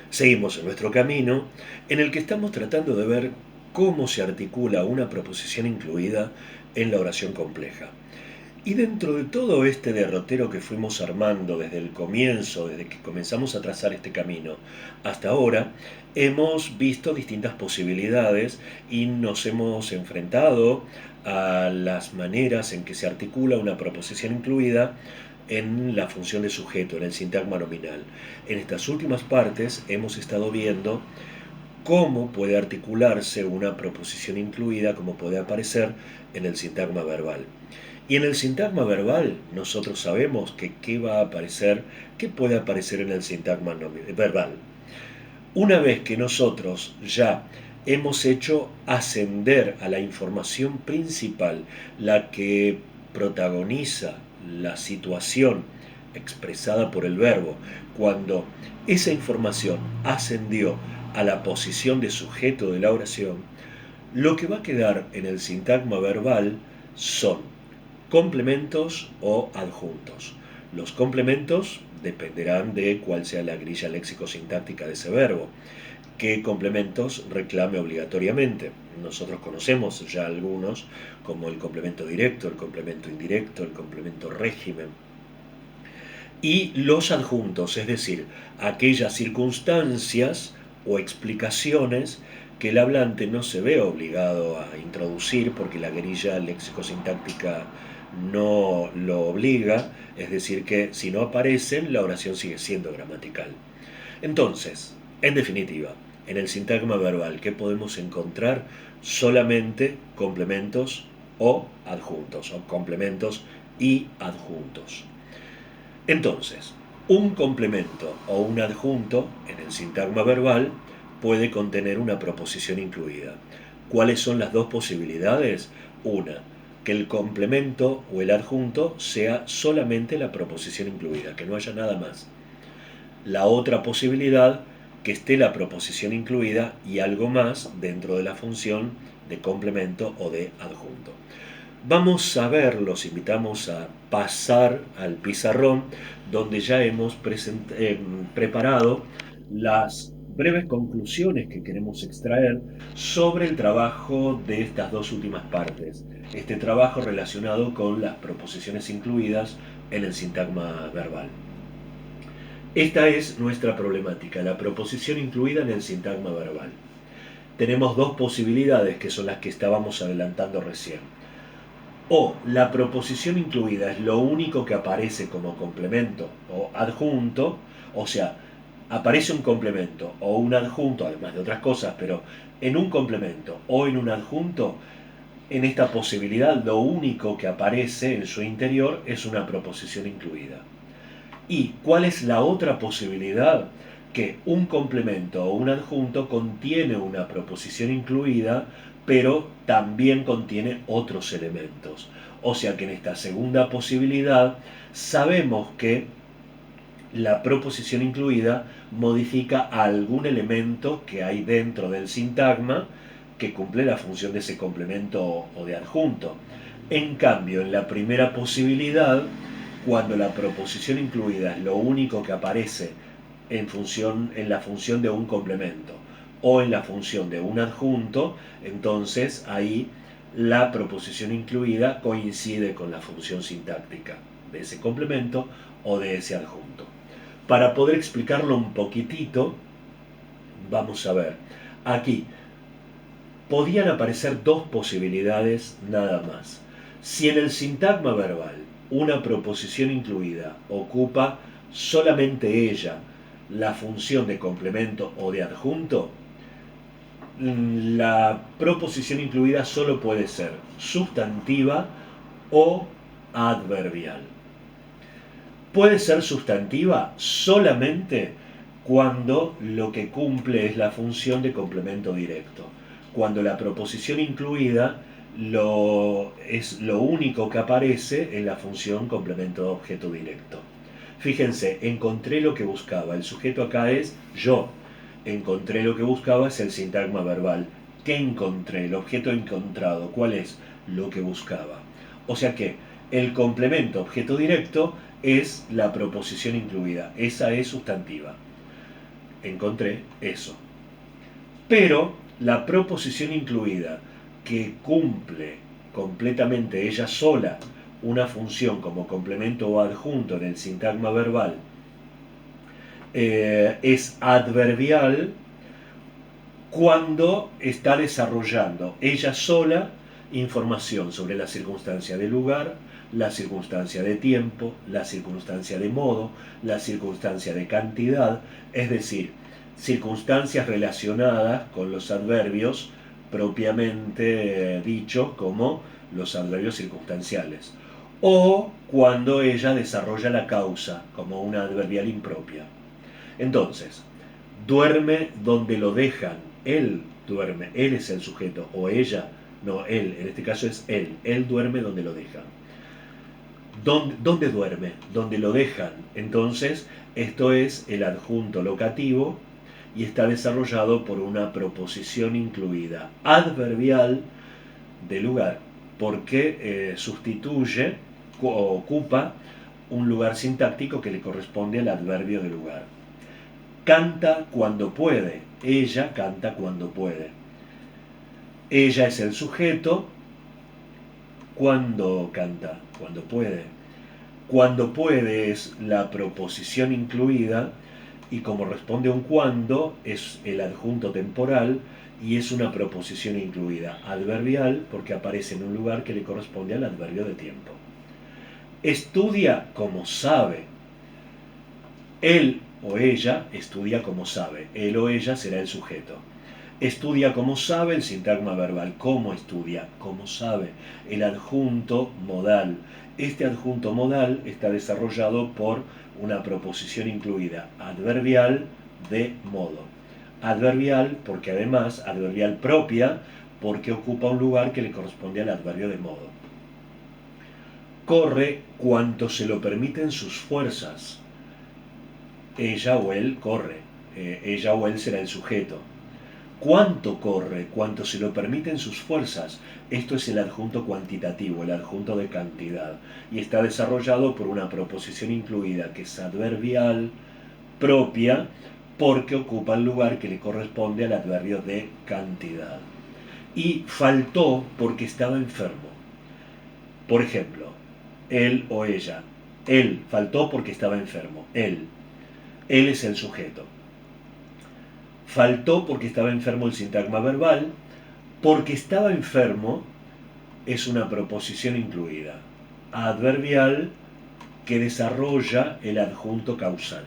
Seguimos en nuestro camino en el que estamos tratando de ver cómo se articula una proposición incluida en la oración compleja. Y dentro de todo este derrotero que fuimos armando desde el comienzo, desde que comenzamos a trazar este camino hasta ahora, hemos visto distintas posibilidades y nos hemos enfrentado a las maneras en que se articula una proposición incluida en la función de sujeto, en el sintagma nominal. En estas últimas partes hemos estado viendo cómo puede articularse una proposición incluida, como puede aparecer en el sintagma verbal. Y en el sintagma verbal nosotros sabemos que qué va a aparecer, qué puede aparecer en el sintagma verbal. Una vez que nosotros ya hemos hecho ascender a la información principal, la que protagoniza la situación expresada por el verbo, cuando esa información ascendió a la posición de sujeto de la oración, lo que va a quedar en el sintagma verbal son complementos o adjuntos. Los complementos dependerán de cuál sea la grilla léxico-sintáctica de ese verbo, qué complementos reclame obligatoriamente. Nosotros conocemos ya algunos, como el complemento directo, el complemento indirecto, el complemento régimen. Y los adjuntos, es decir, aquellas circunstancias o explicaciones que el hablante no se ve obligado a introducir porque la grilla léxico-sintáctica no lo obliga, es decir, que si no aparecen, la oración sigue siendo gramatical. Entonces, en definitiva, en el sintagma verbal, ¿qué podemos encontrar? Solamente complementos o adjuntos, o complementos y adjuntos. Entonces, un complemento o un adjunto en el sintagma verbal puede contener una proposición incluida. ¿Cuáles son las dos posibilidades? Una, que el complemento o el adjunto sea solamente la proposición incluida, que no haya nada más. La otra posibilidad, que esté la proposición incluida y algo más dentro de la función de complemento o de adjunto. Vamos a ver, los invitamos a pasar al pizarrón donde ya hemos preparado las breves conclusiones que queremos extraer sobre el trabajo de estas dos últimas partes. Este trabajo relacionado con las proposiciones incluidas en el sintagma verbal. Esta es nuestra problemática, la proposición incluida en el sintagma verbal. Tenemos dos posibilidades que son las que estábamos adelantando recién. O la proposición incluida es lo único que aparece como complemento o adjunto, o sea, aparece un complemento o un adjunto, además de otras cosas, pero en un complemento o en un adjunto, en esta posibilidad lo único que aparece en su interior es una proposición incluida. ¿Y cuál es la otra posibilidad? Que un complemento o un adjunto contiene una proposición incluida, pero también contiene otros elementos. O sea que en esta segunda posibilidad sabemos que la proposición incluida modifica algún elemento que hay dentro del sintagma que cumple la función de ese complemento o de adjunto. En cambio, en la primera posibilidad, cuando la proposición incluida es lo único que aparece en la función de un complemento o en la función de un adjunto, entonces ahí la proposición incluida coincide con la función sintáctica de ese complemento o de ese adjunto. Para poder explicarlo un poquitito, vamos a ver. Aquí podían aparecer dos posibilidades nada más. Si en el sintagma verbal una proposición incluida ocupa solamente ella la función de complemento o de adjunto, la proposición incluida solo puede ser sustantiva o adverbial. Puede ser sustantiva solamente cuando lo que cumple es la función de complemento directo. Cuando la proposición incluida es lo único que aparece en la función complemento de objeto directo. Fíjense, encontré lo que buscaba. El sujeto acá es yo. Encontré lo que buscaba es el sintagma verbal. ¿Qué encontré? El objeto encontrado. ¿Cuál es lo que buscaba? O sea que el complemento objeto directo es la proposición incluida. Esa es sustantiva. encontré eso. Pero la proposición incluida que cumple completamente ella sola una función como complemento o adjunto en el sintagma verbal es adverbial cuando está desarrollando ella sola información sobre la circunstancia de lugar, la circunstancia de tiempo, la circunstancia de modo, la circunstancia de cantidad, es decir, circunstancias relacionadas con los adverbios propiamente dichos como los adverbios circunstanciales, o cuando ella desarrolla la causa como una adverbial impropia. Entonces, duerme donde lo dejan, él duerme, él es el sujeto, o ella, no, él, en este caso es él duerme donde lo dejan. ¿Dónde duerme? Donde lo dejan. Entonces, esto es el adjunto locativo y está desarrollado por una proposición incluida adverbial de lugar, porque sustituye o ocupa un lugar sintáctico que le corresponde al adverbio de lugar. Canta cuando puede, ella canta cuando puede. Ella es el sujeto cuando canta, cuando puede. Cuando puede es la proposición incluida y como responde a un cuando es el adjunto temporal y es una proposición incluida adverbial porque aparece en un lugar que le corresponde al adverbio de tiempo. Estudia como sabe. Él o ella estudia como sabe. Él o ella será el sujeto. Estudia como sabe el sintagma verbal. ¿Cómo estudia? Como sabe. El adjunto modal. Este adjunto modal está desarrollado por una proposición incluida adverbial de modo. Adverbial porque además, adverbial propia, porque ocupa un lugar que le corresponde al adverbio de modo. Corre cuanto se lo permiten sus fuerzas. Ella o él corre. Ella o él será el sujeto. ¿Cuánto corre? Cuanto se lo permiten sus fuerzas. Esto es el adjunto cuantitativo, el adjunto de cantidad. Y está desarrollado por una proposición incluida que es adverbial propia porque ocupa el lugar que le corresponde al adverbio de cantidad. Y faltó porque estaba enfermo. Por ejemplo, él o ella. Él faltó porque estaba enfermo. Él es el sujeto. Faltó porque estaba enfermo el sintagma verbal. Porque estaba enfermo es una proposición incluida, adverbial que desarrolla el adjunto causal.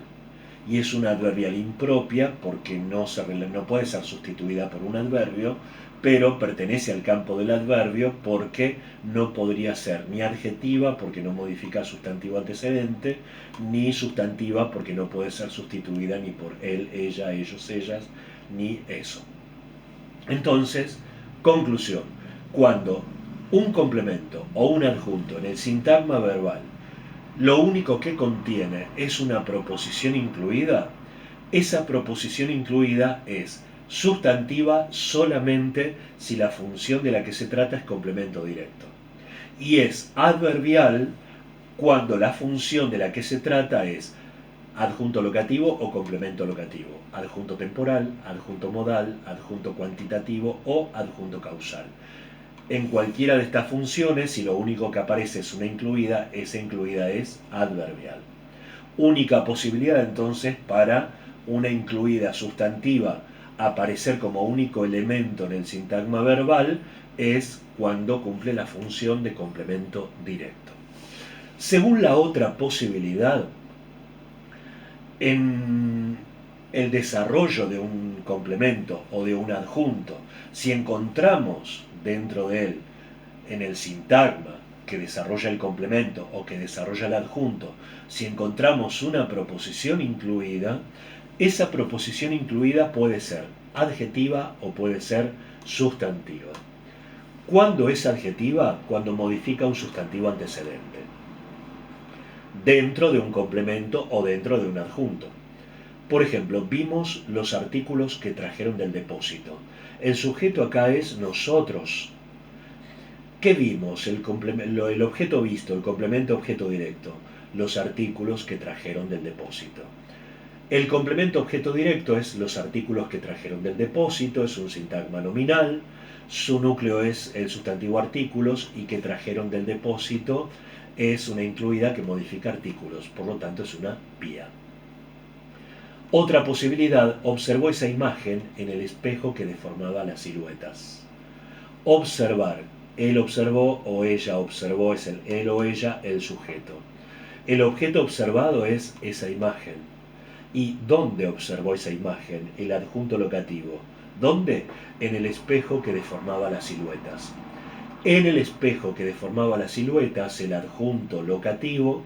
Y es una adverbial impropia porque no puede ser sustituida por un adverbio, pero pertenece al campo del adverbio porque no podría ser ni adjetiva porque no modifica sustantivo antecedente, ni sustantiva porque no puede ser sustituida ni por él, ella, ellos, ellas, ni eso. Entonces, conclusión, cuando un complemento o un adjunto en el sintagma verbal lo único que contiene es una proposición incluida, esa proposición incluida es sustantiva solamente si la función de la que se trata es complemento directo. Y es adverbial cuando la función de la que se trata es adjunto locativo o complemento locativo, adjunto temporal, adjunto modal, adjunto cuantitativo o adjunto causal. En cualquiera de estas funciones, si lo único que aparece es una incluida, esa incluida es adverbial. Única posibilidad entonces para una incluida sustantiva aparecer como único elemento en el sintagma verbal es cuando cumple la función de complemento directo. Según la otra posibilidad, en el desarrollo de un complemento o de un adjunto, si encontramos dentro de él, en el sintagma que desarrolla el complemento o que desarrolla el adjunto, si encontramos una proposición incluida, esa proposición incluida puede ser adjetiva o puede ser sustantiva. ¿Cuándo es adjetiva? Cuando modifica un sustantivo antecedente, dentro de un complemento o dentro de un adjunto. Por ejemplo, vimos los artículos que trajeron del depósito. El sujeto acá es nosotros. ¿Qué vimos? El objeto visto, el complemento objeto directo. Los artículos que trajeron del depósito. El complemento objeto directo es los artículos que trajeron del depósito, es un sintagma nominal. Su núcleo es el sustantivo artículos y que trajeron del depósito es una incluida que modifica artículos, por lo tanto es una pía. Otra posibilidad, observó esa imagen en el espejo que deformaba las siluetas. Observar, él observó o ella observó, es el él o ella, el sujeto. El objeto observado es esa imagen. ¿Y dónde observó esa imagen? El adjunto locativo. ¿Dónde? En el espejo que deformaba las siluetas. En el espejo que deformaba las siluetas, el adjunto locativo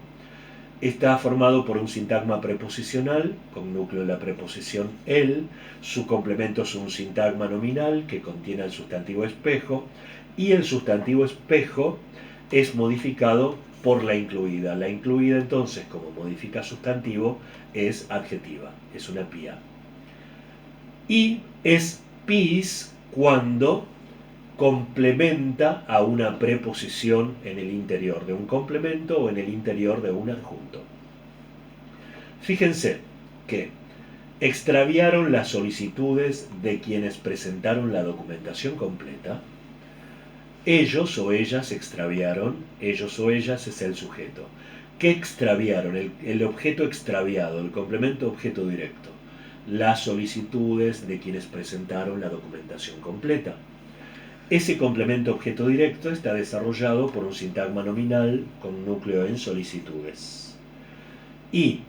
está formado por un sintagma preposicional con núcleo de la preposición el. Su complemento es un sintagma nominal que contiene el sustantivo espejo, y el sustantivo espejo es modificado por la incluida. La incluida entonces, como modifica sustantivo, es adjetiva, es una pía. Y es pis cuando complementa a una preposición en el interior de un complemento o en el interior de un adjunto. Fíjense que extraviaron las solicitudes de quienes presentaron la documentación completa. Ellos o ellas extraviaron, ellos o ellas es el sujeto. ¿Qué extraviaron? El objeto extraviado, el complemento objeto directo. Las solicitudes de quienes presentaron la documentación completa. Ese complemento objeto directo está desarrollado por un sintagma nominal con núcleo en solicitudes. Y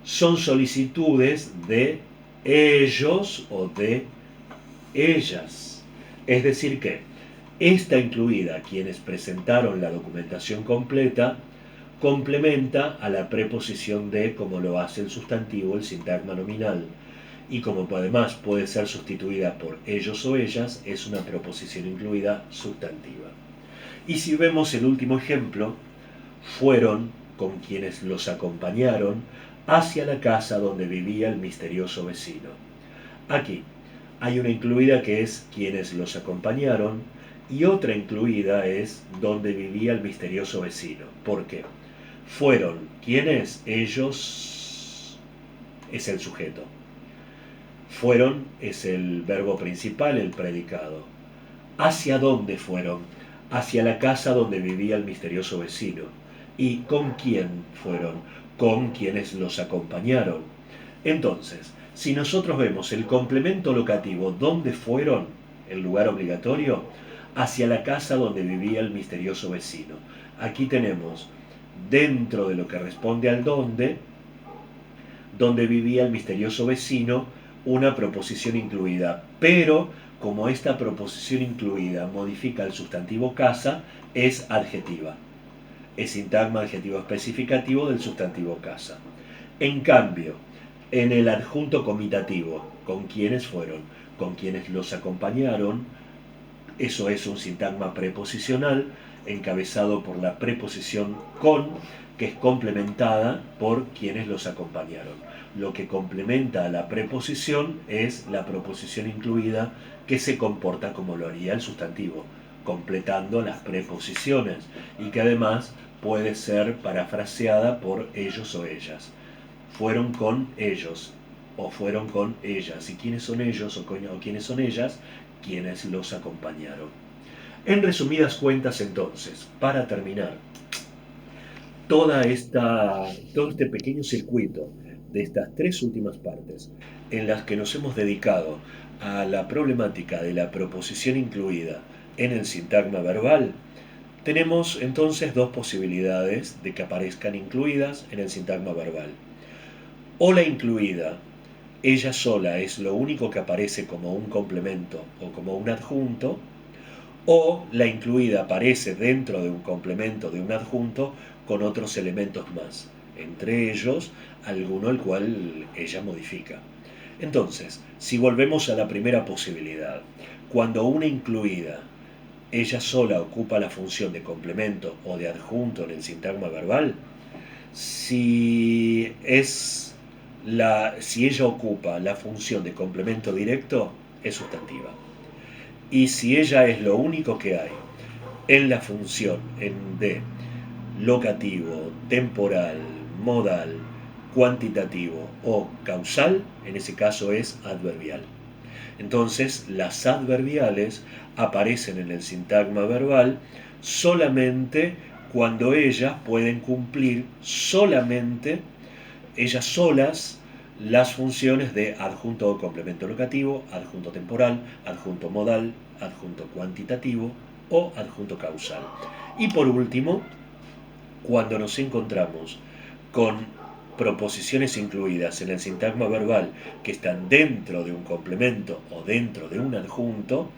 son solicitudes de ellos o de ellas. Es decir que esta incluida, quienes presentaron la documentación completa, complementa a la preposición de como lo hace el sustantivo, el sintagma nominal. Y como además puede ser sustituida por ellos o ellas, es una preposición incluida sustantiva. Y si vemos el último ejemplo, fueron con quienes los acompañaron hacia la casa donde vivía el misterioso vecino. Aquí hay una incluida que es quienes los acompañaron y otra incluida es donde vivía el misterioso vecino. ¿Por qué? Fueron quienes, ellos es el sujeto. Fueron es el verbo principal, el predicado. ¿Hacia dónde fueron? Hacia la casa donde vivía el misterioso vecino. ¿Y con quién fueron? Con quienes los acompañaron. Entonces, si nosotros vemos el complemento locativo, ¿dónde fueron? El lugar obligatorio, hacia la casa donde vivía el misterioso vecino. Aquí tenemos, dentro de lo que responde al donde vivía el misterioso vecino, una proposición incluida, pero como esta proposición incluida modifica el sustantivo casa, es adjetiva. Es sintagma adjetivo especificativo del sustantivo casa. En cambio, en el adjunto comitativo, ¿con quiénes fueron? Con quienes los acompañaron, eso es un sintagma preposicional encabezado por la preposición con, que es complementada por quienes los acompañaron. Lo que complementa a la preposición es la proposición incluida que se comporta como lo haría el sustantivo, completando las preposiciones y que además puede ser parafraseada por ellos o ellas. Fueron con ellos o fueron con ellas. ¿Y quiénes son ellos o quiénes son ellas? Quienes los acompañaron. En resumidas cuentas, entonces, para terminar, todo este pequeño circuito de estas tres últimas partes en las que nos hemos dedicado a la problemática de la proposición incluida en el sintagma verbal, tenemos entonces dos posibilidades de que aparezcan incluidas en el sintagma verbal. O la incluida, ella sola es lo único que aparece como un complemento o como un adjunto, o la incluida aparece dentro de un complemento de un adjunto con otros elementos más, entre ellos alguno el cual ella modifica. Entonces, si volvemos a la primera posibilidad, cuando una incluida ella sola ocupa la función de complemento o de adjunto en el sintagma verbal, si ella ocupa la función de complemento directo, es sustantiva. Y si ella es lo único que hay en la función de locativo, temporal, modal, cuantitativo o causal, en ese caso es adverbial. Entonces, las adverbiales aparecen en el sintagma verbal solamente cuando ellas pueden cumplir solamente, ellas solas, las funciones de adjunto o complemento locativo, adjunto temporal, adjunto modal, adjunto cuantitativo o adjunto causal. Y por último, cuando nos encontramos con proposiciones incluidas en el sintagma verbal que están dentro de un complemento o dentro de un adjunto,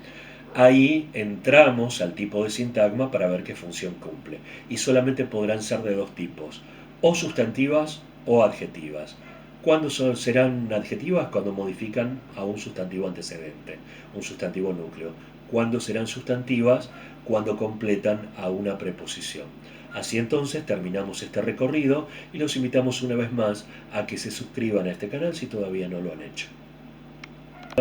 ahí entramos al tipo de sintagma para ver qué función cumple. Y solamente podrán ser de dos tipos, o sustantivas o adjetivas. ¿Cuándo serán adjetivas? Cuando modifican a un sustantivo antecedente, un sustantivo núcleo. ¿Cuándo serán sustantivas? Cuando completan a una preposición. Así entonces terminamos este recorrido y los invitamos una vez más a que se suscriban a este canal si todavía no lo han hecho.